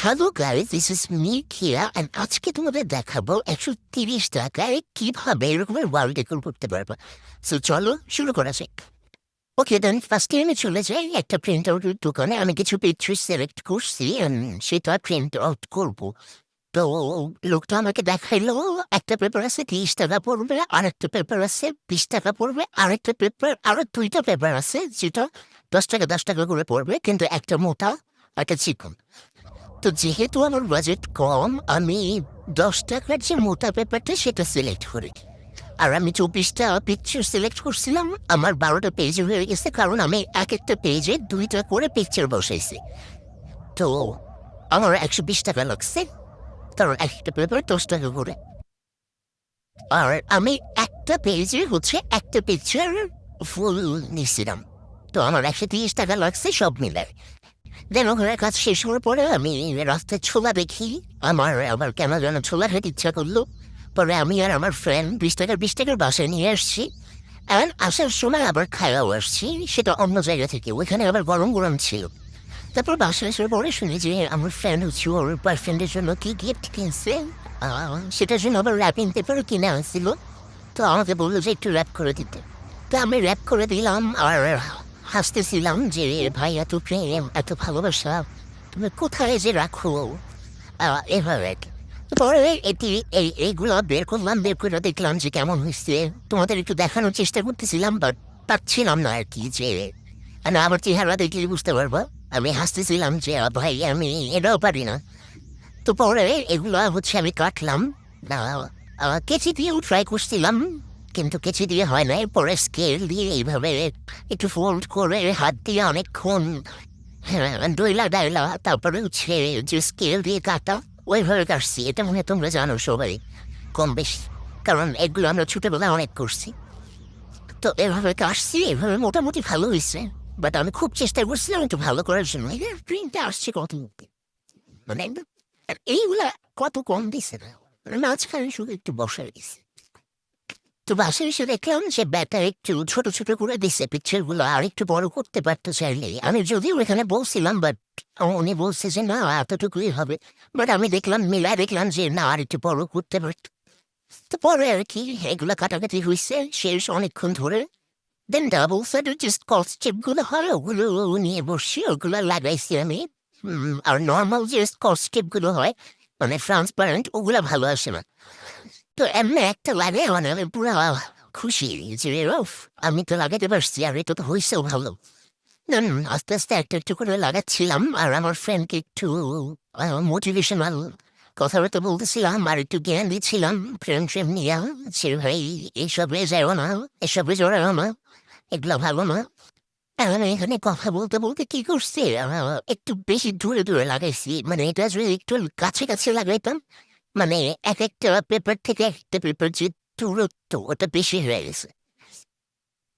Hello guys, this is me কিয়া and আজকে তোমাদের দেখাবো 130 টাকায় কিভাবে এরকমের ওয়াল ডেকোর করতে পারবো। সো চলো শুরু করা যাক। ওকে দেন ফার্স্টে আমি চলে যাই একটা প্রিন্ট আউটের দোকানে। আমি কিছু পিকচার সিলেক্ট করছি সেটা প্রিন্ট আউট করবো। তো লোকটা আমাকে দেখাইলো একটা পেপার আছে 30 টাকা পড়বে, আরেকটা পেপার আছে 20 টাকা পড়বে, আরেকটা পেপার আরো 2টা পেপার আছে যেটা 10 টাকা 10 টাকা করে পড়বে, কিন্তু একটা মোটা একটা চিকন। তো যেহেতু আমার বাজেট কম, আমি 10 টাকার যে মোটা পেপারটা সেটা সিলেক্ট করি। আর আমি 24টা পিকচার সিলেক্ট করছিলাম, আমার 12টা পেজ হয়ে গেছে, কারণ আমি এক একটা পেজে 2টা করে পিকচার বসাইছি। তো আমার 120 টাকা লাগছে, কারণ একটা পেপার 10 টাকা করে। আর আমি একটা পেজে একটা পিকচার ফুল নিছিলাম। তো আমার 130 টাকা লাগছে সব মিলায়। দেন ওখানে কাজ শেষ হওয়ার পরে আমি রাস্তায় ছোলা দেখি। আবার কেন যেন ছোলা খেতে ইচ্ছা করলো। পরে আমি আর আমার ফ্রেন্ড 20 টাকার বাসায় নিয়ে আসছি। আর আসার সময় আবার খাওয়াও আসছি, সেটা অন্য জায়গা থেকে, ওইখানে আবার গরম গরম ছিল। তারপর বাসায় আসার পরে শুনি যে আমার ফ্রেন্ড ওর বয়ফ্রেন্ডের জন্য কি গিফট কিনছে। সেটার জন্য আবার র্যাপিং পেপারও কিনে আনছিল। তো আমাকে বললো যে একটু র্যাপ করে দিতে। তো আমি র্যাপ করে দিলাম আর হাসতেছিলাম যে ভাই এত প্রেম এত ভালোবাসা তুমি কোথায় যে রাখো। এভাবে পরে এইগুলো বের করে দেখলাম যে কেমন হয়েছে। তোমাদের একটু দেখানোর চেষ্টা করতেছিলাম, বাট পাচ্ছিলাম না আর কি, যে না আমার চেহারা দেখলে বুঝতে পারবো। আমি হাসতেছিলাম যে ভাই আমি এটাও পারি না। তো পরে এগুলো আমি কাটলাম। কেচি দিয়েও ট্রাই করছিলাম, কিন্তু কেচি দিয়ে হয় না। পরে স্কেল দিয়ে এইভাবে একটু ফোল্ড করে হাত দিয়ে অনেকক্ষণ ডইলা ডাইলা তারপরে যে স্কেল দিয়ে কাটা, ওইভাবে কাটছি। এটা মনে হয় তোমরা জানো সবাই কম বেশি, কারণ এগুলো আমরা ছোটবেলায় অনেক করছি। তো এভাবে কাটছি, এভাবে মোটামুটি ভালো হয়েছে। বাট আমি খুব চেষ্টা করছিলাম একটু ভালো করার জন্য। প্রিন্টটা আসছে কত মানে আর এইগুলা কত কম দিছে না, মাঝখানে শুধু একটু বসা গেছে। তো বাসায় এসে দেখলাম যে ব্যাটা একটু ছোট ছোট করে দিচ্ছে পিকচার গুলো, আর একটু বড় করতে পারতো চাইলে। আমি যদিও এখানে বলছিলাম, বাট উনি বলছে যে না এতটুকুই হবে। বাট আমি দেখলাম যে না আর একটু বড় করতে পারত। তো পরে আর কি এগুলা কাটাকাটি হয়েছে শেষ অনেকক্ষণ ধরে। দেন ডাবল সাইডের যে স্কচ গুলো হয় ওগুলো নিয়ে বসছি, ওগুলো লাগাইছি আমি। আর নর্মাল যে স্কচ গুলো হয় মানে ট্রান্সপারেন্ট, ওগুলা ভালো আসে না। তো এমনি একটা লাগে মানে আমি পুরো খুশি যে আমি তো লাগাতে পারছি, আর এটা তো হয়েছেও ভালো। আস্তে আস্তে একটা একটু করে লাগাচ্ছিলাম, আর আমার ফ্রেন্ডকে একটু মোটিভেশনাল কথাবার্তা বলতেছিলাম, আর একটু জ্ঞান দিচ্ছিলাম ফ্রেন্ডশিপ নিয়ে, যে ভাই এইসবে যাও না, এসবে জড়াও না, এগুলো ভালো না। আমি এখানে কথা বলতে বলতে কি করছি, একটু বেশি দূরে দূরে লাগাইছি। মানে এটা যদি একটু কাছে কাছে লাগাইতাম, মানে এক একটা পেপার থেকে একটা পেপার যে দূরত্ব ওটা বেশি হয়ে গেছে।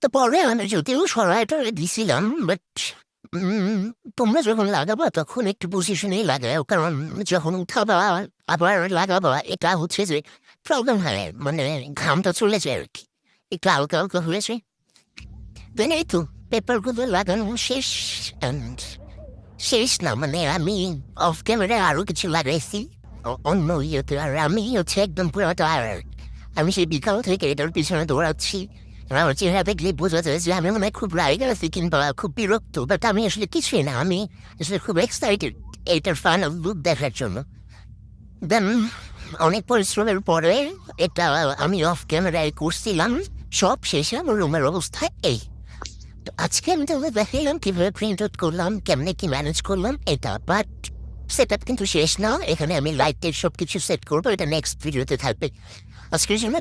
তো পরে আমি যদিও সরাইটা দিছিলাম, বাট তোমরা যখন লাগাবা তখন একটু বুঝে শুনেই লাগাও, কারণ যখন উঠাবা আবার লাগাবা এটা যে প্রবলেম হয়, মানে ঘামটা চলে যায় আর কি, একটু হালকা হালকা হয়েছে। দেন এই তো পেপারগুলো লাগানো শেষ। And শেষ না, মানে আমি অফ ক্যামেরায় আরো কিছু লাগাইছি অন্য ইয়েতে। আর আমি একদম পুরো টায়ার্ড। আমি সেই বিকাল থেকে এটার পিছনে দৌড়াচ্ছি। আমার চেহারা দেখলে বোঝা যায় যে আমি মনে হয় খুব রাগ আছি কিংবা খুব বিরক্ত, বাট আমি আসলে কিছুই না। আমি আসলে খুব এক্সাইটেড এটার ফাইনাল লুক দেখার জন্য। দেন অনেক পরিশ্রমের পরে এটা আমি অফ ক্যামেরায় করছিলাম। সব শেষে আমার রুমের অবস্থা এই। তো আজকে আমি তাহলে দেখাইলাম কিভাবে প্রিন্ট আউট করলাম, কেমনে কি ম্যানেজ করলাম এটা। বাট সেট আপ কিন্তু শেষ না, এখানে আমি লাইটের সব কিছু সেট করবো, এটা নেক্সট ভিডিওতে থাকবে। আজকের জন্য